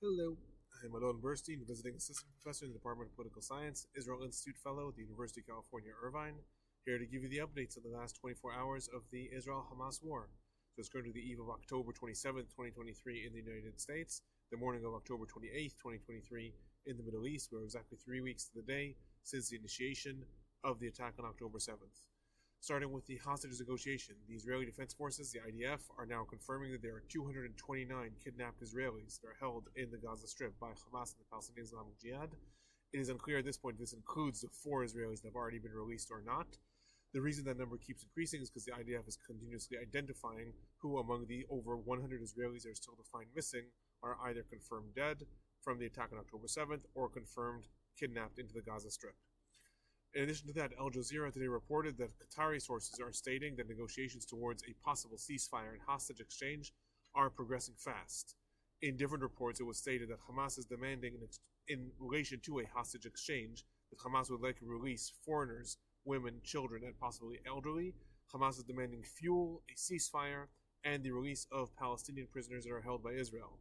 Hello, I'm Alon Burstein, visiting assistant professor in the Department of Political Science, Israel Institute Fellow at the University of California, Irvine, here to give you the updates of the last 24 hours of the Israel-Hamas war. So it's currently the eve of October 27th, 2023 in the United States, the morning of October 28th, 2023 in the Middle East. We're exactly 3 weeks to the day since the initiation of the attack on October 7th. Starting with the hostages negotiation, the Israeli Defense Forces, the IDF, are now confirming that there are 229 kidnapped Israelis that are held in the Gaza Strip by Hamas and the Palestinian Islamic Jihad. It is unclear at this point if this includes the 4 Israelis that have already been released or not. The reason that number keeps increasing is because the IDF is continuously identifying who among the over 100 Israelis that are still defined missing are either confirmed dead from the attack on October 7th or confirmed kidnapped into the Gaza Strip. In addition to that, Al Jazeera today reported that Qatari sources are stating that negotiations towards a possible ceasefire and hostage exchange are progressing fast. In different reports, it was stated that Hamas is demanding, in relation to a hostage exchange, that Hamas would like to release foreigners, women, children, and possibly elderly. Hamas is demanding fuel, a ceasefire, and the release of Palestinian prisoners that are held by Israel.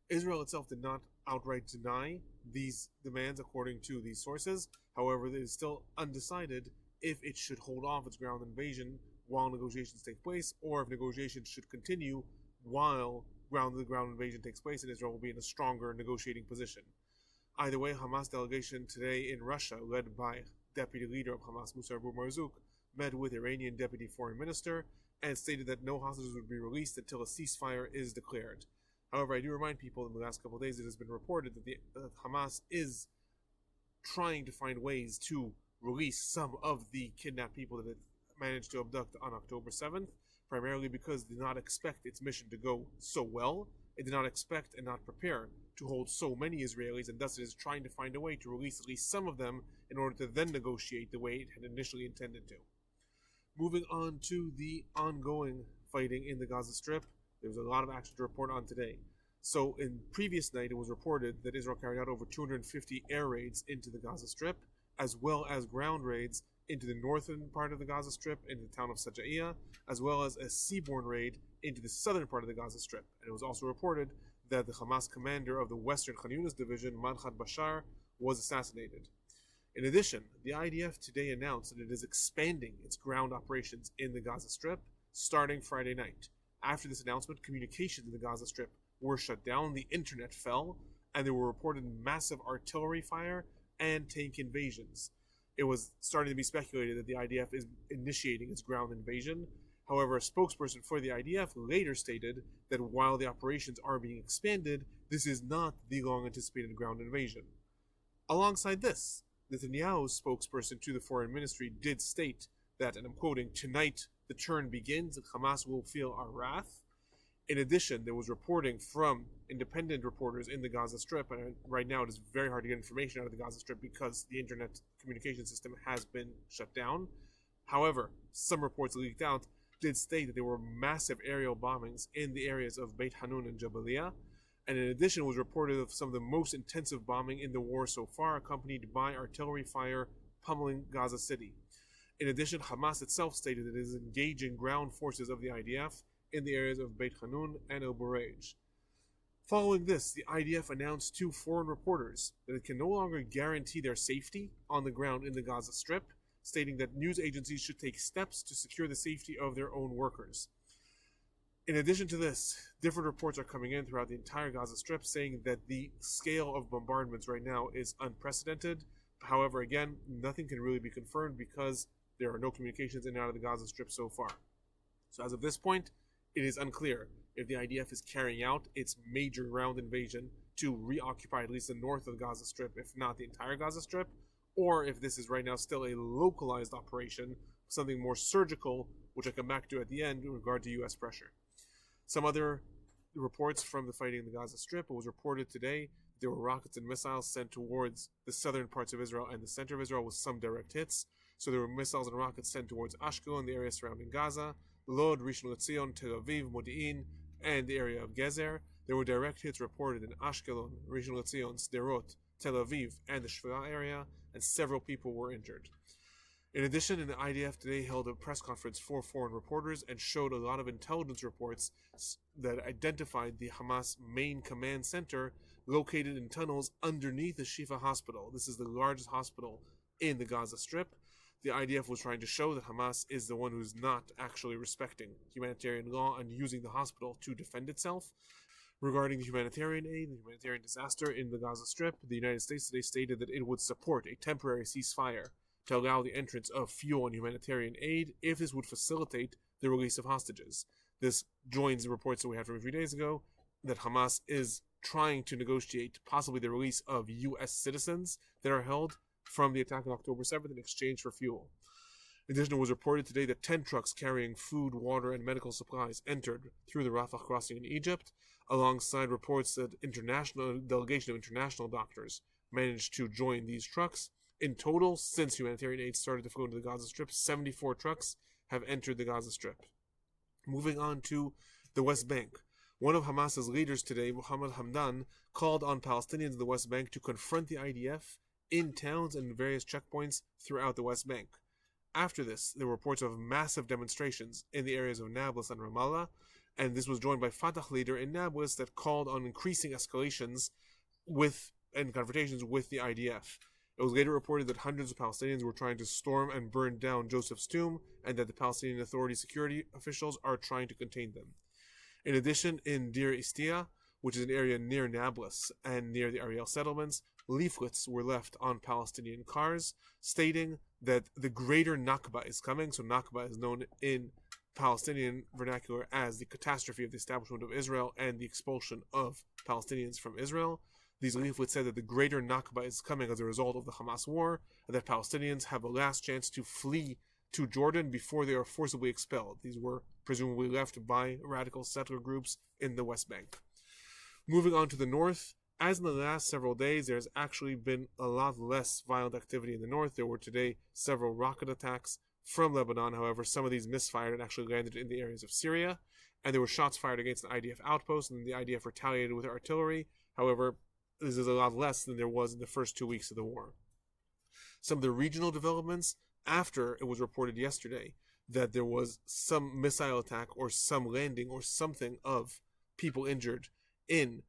Israel itself did not outright deny these demands according to these sources. However, it is still undecided if it should hold off its ground invasion while negotiations take place, or if negotiations should continue while the ground invasion takes place and Israel will be in a stronger negotiating position. Either way, Hamas delegation today in Russia, led by deputy leader of Hamas, Musa Abu Marzouk, met with Iranian deputy foreign minister and stated that no hostages would be released until a ceasefire is declared. However, I do remind people in the last couple of days it has been reported that Hamas is trying to find ways to release some of the kidnapped people that it managed to abduct on October 7th, primarily because it did not expect its mission to go so well. It did not expect and not prepare to hold so many Israelis, and thus it is trying to find a way to release at least some of them in order to then negotiate the way it had initially intended to. Moving on to the ongoing fighting in the Gaza Strip, there was a lot of action to report on today. So in previous night, it was reported that Israel carried out over 250 air raids into the Gaza Strip, as well as ground raids into the northern part of the Gaza Strip, into the town of Sajaiya, as well as a seaborne raid into the southern part of the Gaza Strip. And it was also reported that the Hamas commander of the Western Khan Yunis division, Madhad Bashar, was assassinated. In addition, the IDF today announced that it is expanding its ground operations in the Gaza Strip starting Friday night. After this announcement, communications in the Gaza Strip were shut down, the internet fell, and there were reported massive artillery fire and tank invasions. It was starting to be speculated that the IDF is initiating its ground invasion. However, a spokesperson for the IDF later stated that while the operations are being expanded, this is not the long-anticipated ground invasion. Alongside this, Netanyahu's spokesperson to the foreign ministry did state that, and I'm quoting, "Tonight the turn begins and Hamas will feel our wrath." In addition, there was reporting from independent reporters in the Gaza Strip, and right now it is very hard to get information out of the Gaza Strip because the internet communication system has been shut down. However, some reports leaked out did state that there were massive aerial bombings in the areas of Beit Hanun and Jabalia, and in addition it was reported of some of the most intensive bombing in the war so far, accompanied by artillery fire pummeling Gaza City. In addition, Hamas itself stated that it is engaging ground forces of the IDF in the areas of Beit Hanun and El Bureij. Following this, the IDF announced to foreign reporters that it can no longer guarantee their safety on the ground in the Gaza Strip, stating that news agencies should take steps to secure the safety of their own workers. In addition to this, different reports are coming in throughout the entire Gaza Strip saying that the scale of bombardments right now is unprecedented. However, again, nothing can really be confirmed because there are no communications in and out of the Gaza Strip so far. So as of this point, it is unclear if the IDF is carrying out its major ground invasion to reoccupy at least the north of the Gaza Strip, if not the entire Gaza Strip, or if this is right now still a localized operation, something more surgical, which I come back to at the end in regard to U.S. pressure. Some other reports from the fighting in the Gaza Strip, it was reported today there were rockets and missiles sent towards the southern parts of Israel and the center of Israel with some direct hits. So there were missiles and rockets sent towards Ashkelon, the area surrounding Gaza, Lod, Rishon LeZion, Tel Aviv, Modi'in, and the area of Gezer. There were direct hits reported in Ashkelon, Rishon LeZion, Sderot, Tel Aviv, and the Shfira area, and several people were injured. In addition, the IDF today held a press conference for foreign reporters and showed a lot of intelligence reports that identified the Hamas main command center located in tunnels underneath the Shifa hospital. This is the largest hospital in the Gaza Strip. The IDF was trying to show that Hamas is the one who's not actually respecting humanitarian law and using the hospital to defend itself. Regarding the humanitarian aid, the humanitarian disaster in the Gaza Strip, the United States today stated that it would support a temporary ceasefire to allow the entrance of fuel and humanitarian aid if this would facilitate the release of hostages. This joins the reports that we had from a few days ago that Hamas is trying to negotiate possibly the release of U.S. citizens that are held from the attack on October 7th in exchange for fuel. In addition, it was reported today that 10 trucks carrying food, water, and medical supplies entered through the Rafah crossing in Egypt, alongside reports that a delegation of international doctors managed to join these trucks. In total, since humanitarian aid started to flow into the Gaza Strip, 74 trucks have entered the Gaza Strip. Moving on to the West Bank. One of Hamas's leaders today, Mohammed Hamdan, called on Palestinians in the West Bank to confront the IDF in towns and various checkpoints throughout the West Bank. After this, there were reports of massive demonstrations in the areas of Nablus and Ramallah, and this was joined by Fatah leader in Nablus that called on increasing escalations and confrontations with the IDF. It was later reported that hundreds of Palestinians were trying to storm and burn down Joseph's tomb, and that the Palestinian Authority security officials are trying to contain them. In addition, in Deir Istia, which is an area near Nablus and near the Ariel settlements, leaflets were left on Palestinian cars stating that the greater Nakba is coming. So Nakba is known in Palestinian vernacular as the catastrophe of the establishment of Israel and the expulsion of Palestinians from Israel. These leaflets said that the greater Nakba is coming as a result of the Hamas war, and that Palestinians have a last chance to flee to Jordan before they are forcibly expelled. These were presumably left by radical settler groups in the West Bank. Moving on to the north, as in the last several days, there's actually been a lot less violent activity in the north. There were today several rocket attacks from Lebanon. However, some of these misfired and actually landed in the areas of Syria, and there were shots fired against an IDF outpost, and the IDF retaliated with artillery. However, this is a lot less than there was in the first 2 weeks of the war. Some of the regional developments after it was reported yesterday that there was some missile attack or some landing or something of people injured in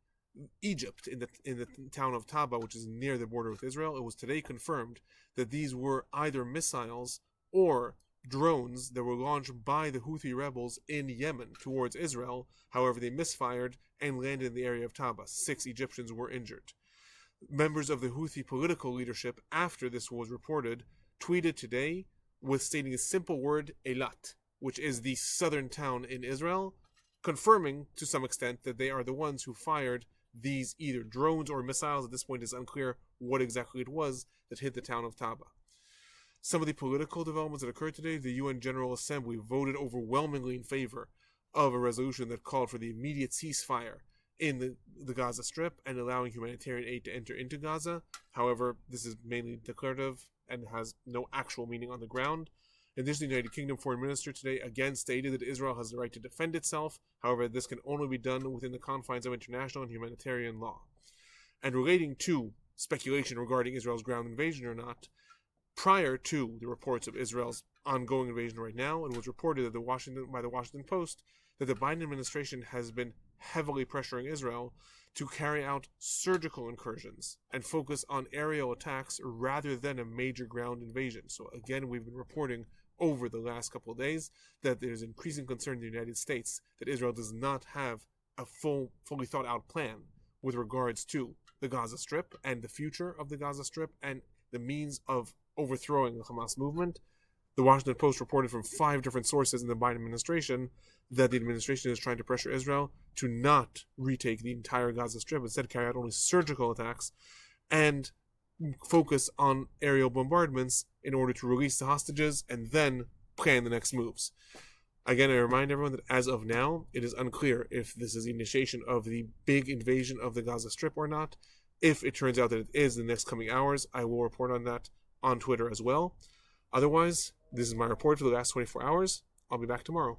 Egypt, in the town of Taba, which is near the border with Israel. It was today confirmed that these were either missiles or drones that were launched by the Houthi rebels in Yemen towards Israel. However, they misfired and landed in the area of Taba. 6 Egyptians were injured. Members of the Houthi political leadership, after this was reported, tweeted today with stating a simple word, Eilat, which is the southern town in Israel, confirming to some extent that they are the ones who fired these either drones or missiles. At this point, it's unclear what exactly it was that hit the town of Taba. Some of the political developments that occurred today, the UN General Assembly voted overwhelmingly in favor of a resolution that called for the immediate ceasefire in the Gaza Strip and allowing humanitarian aid to enter into Gaza. However, this is mainly declarative and has no actual meaning on the ground. In addition, the United Kingdom Foreign Minister today again stated that Israel has the right to defend itself. However, this can only be done within the confines of international and humanitarian law. And relating to speculation regarding Israel's ground invasion or not, prior to the reports of Israel's ongoing invasion right now, it was reported that by the Washington Post that the Biden administration has been heavily pressuring Israel to carry out surgical incursions and focus on aerial attacks rather than a major ground invasion. So again, we've been reporting over the last couple of days that there's increasing concern in the United States that Israel does not have a fully thought out plan with regards to the Gaza Strip and the future of the Gaza Strip and the means of overthrowing the Hamas movement. The Washington Post reported from 5 different sources in the Biden administration that the administration is trying to pressure Israel to not retake the entire Gaza Strip, instead carry out only surgical attacks and focus on aerial bombardments in order to release the hostages and then plan the next moves. Again, I remind everyone that as of now, it is unclear if this is the initiation of the big invasion of the Gaza Strip or not. If it turns out that it is in the next coming hours, I will report on that on Twitter as well. Otherwise, this is my report for the last 24 hours. I'll be back tomorrow.